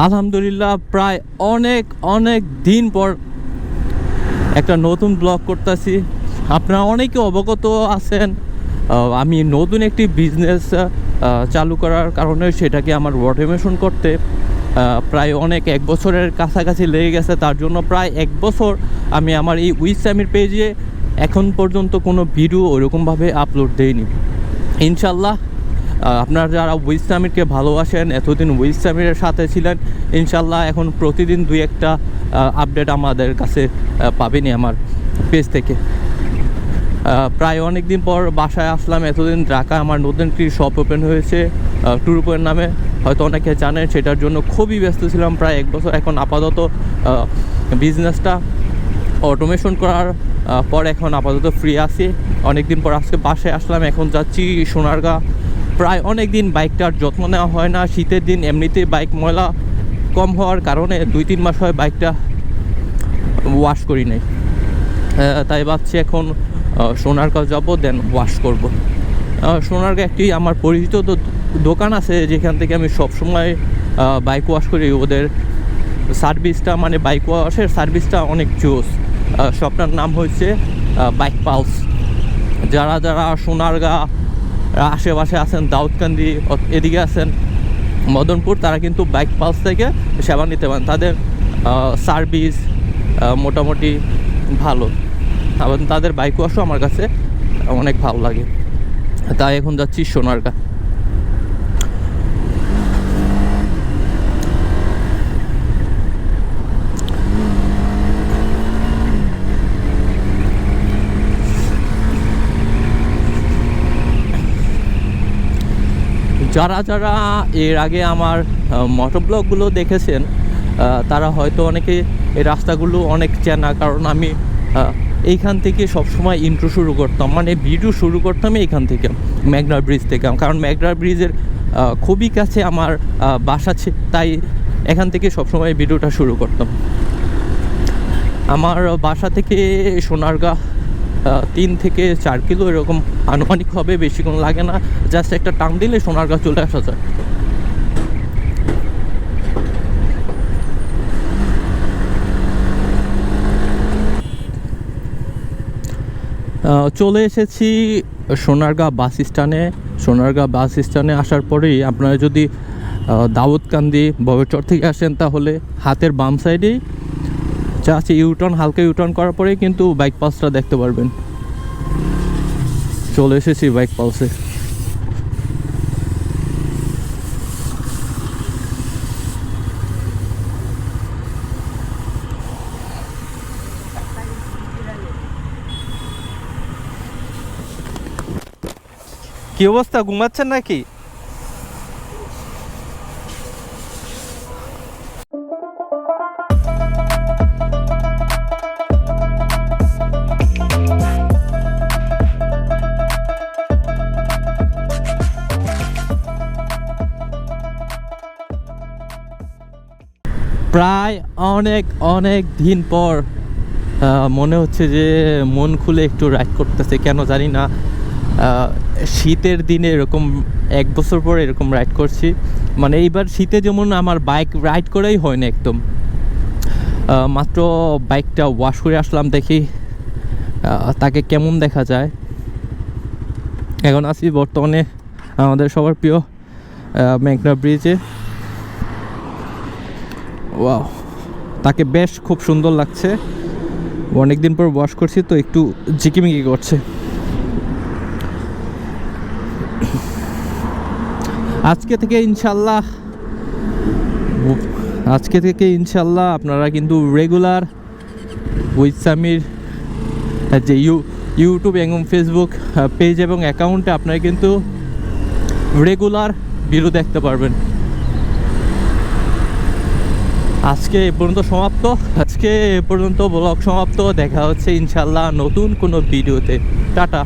আলহামদুলিল্লাহ প্রায় অনেক অনেক দিন পর একটা নতুন ব্লগ করতেছি। আপনারা অনেকে অবগত আছেন আমি নতুন একটি বিজনেস চালু করার কারণে সেটাকে আমার অটোমেশন করতে প্রায় এক বছরের কাছাকাছি লেগে গেছে। তার জন্য প্রায় 1 বছর আমি আমার এই উইসামির পেজে এখন পর্যন্ত কোনো ভিডিও ওরকমভাবে আপলোড দেইনি। ইনশাল্লাহ আপনারা যারা উইসামিরকে ভালোবাসেন, এতদিন উইসামিরের সাথে ছিলেন, ইনশাল্লাহ এখন প্রতিদিন 2-1টা আপডেট আমাদের কাছে পাবেনই আমার পেজ থেকে। প্রায় অনেক দিন পর বাসায় আসলাম। এতদিন ঢাকায় আমার নতুন একটি শপ ওপেন হয়েছে ট্যুরপয়েন্ট নামে, হয়তো অনেকে জানেন। সেটার জন্য খুবই ব্যস্ত ছিলাম প্রায় 1 বছর। এখন আপাতত বিজনেসটা অটোমেশন করার পর এখন আপাতত ফ্রি আছি। অনেক দিন পর আজকে বাসায় আসলাম। এখন যাচ্ছি সোনারগাঁ। প্রায় অনেক দিন বাইকটার যত্ন নেওয়া হয় না। শীতের দিন এমনিতেই বাইক ময়লা কম হওয়ার কারণে 2-3 মাস হয় বাইকটা ওয়াশ করি নাই। তাই ভাবছি এখন সোনারগাঁ যাব, দেন ওয়াশ করব। সোনারগাঁ একটি আমার পরিচিত দোকান আছে যেখান থেকে আমি সবসময় বাইক ওয়াশ করি। ওদের সার্ভিসটা মানে বাইক ওয়াশের সার্ভিসটা অনেক জোস। শপটার নাম হচ্ছে বাইক পালস। যারা যারা সোনারগাঁ আশেপাশে আছেন, দাউদকান্দি এদিকে আছেন, মদনপুর, তারা কিন্তু বাইক পালস থেকে সেবা নিতে পারেন। তাদের সার্ভিস মোটামুটি ভালো, এবং তাদের বাইক ওয়াশও আমার কাছে অনেক ভালো লাগে। তাই এখন যাচ্ছি সোনারগাঁ। যারা যারা এর আগে আমার মোটর ব্লগগুলো দেখেছেন তারা হয়তো অনেকে এই রাস্তাগুলো অনেক চেনা, কারণ আমি এইখান থেকে সবসময় ইন্ট্রো শুরু করতাম, মানে ভিডিও শুরু করতাম এইখান থেকে, মেঘনা ব্রিজ থেকে। কারণ মেঘনা ব্রিজের খুবই কাছে আমার বাসা, তাই এখান থেকে সবসময় ভিডিওটা শুরু করতাম। আমার বাসা থেকে সোনারগাঁ 3 থেকে 4 কিলো এরকম আনুমানিক হবে, বেশিক্ষণ লাগে না। জাস্ট একটা টান দিলে সোনারগাঁ চলে আসা যায়। চলে এসেছি সোনারগাঁ বাস স্ট্যান্ডে। সোনারগাঁ বাস স্ট্যান্ডে আসার পরেই আপনারা যদি দাউদকান্দি ববেরচর থেকে আসেন তাহলে হাতের বাম সাইডেই যা আছে ইউটার্ন, হালকা ইউটার্ন করার পরেই কিন্তু বাইক পালসটা দেখতে পারবেন। চলে এসেছি বাইক পালসে। কি অবস্থা, ঘুমাচ্ছেন নাকি? প্রায় অনেক দিন পর মনে হচ্ছে যে মন খুলে একটু রাইড করতেছে, কেন জানি না। শীতের দিনে এরকম 1 বছর পর এরকম রাইড করছি। মানে এইবার শীতে যেমন আমার বাইক রাইড করেই হয় না একদম। মাত্র বাইকটা ওয়াশ করে আসলাম, দেখি তাকে কেমন দেখা যায়। এখন আছি বর্তমানে আমাদের সবার প্রিয় মেঘনা ব্রিজে। ওয়াও, তাকে বেশ খুব সুন্দর লাগছে। অনেকদিন পর ওয়াশ করছি তো একটু ঝিকিমিকি করছে। আজকে থেকে ইনশাল্লাহ আপনারা কিন্তু রেগুলার উইসামির যে ইউটিউব এবং ফেসবুক পেজ এবং অ্যাকাউন্টে আপনারা কিন্তু রেগুলার ভিডিও দেখতে পারবেন। আজকে এ পর্যন্ত ব্লগ সমাপ্ত। দেখা হচ্ছে ইনশাল্লাহ নতুন কোনো ভিডিওতে। টাটা।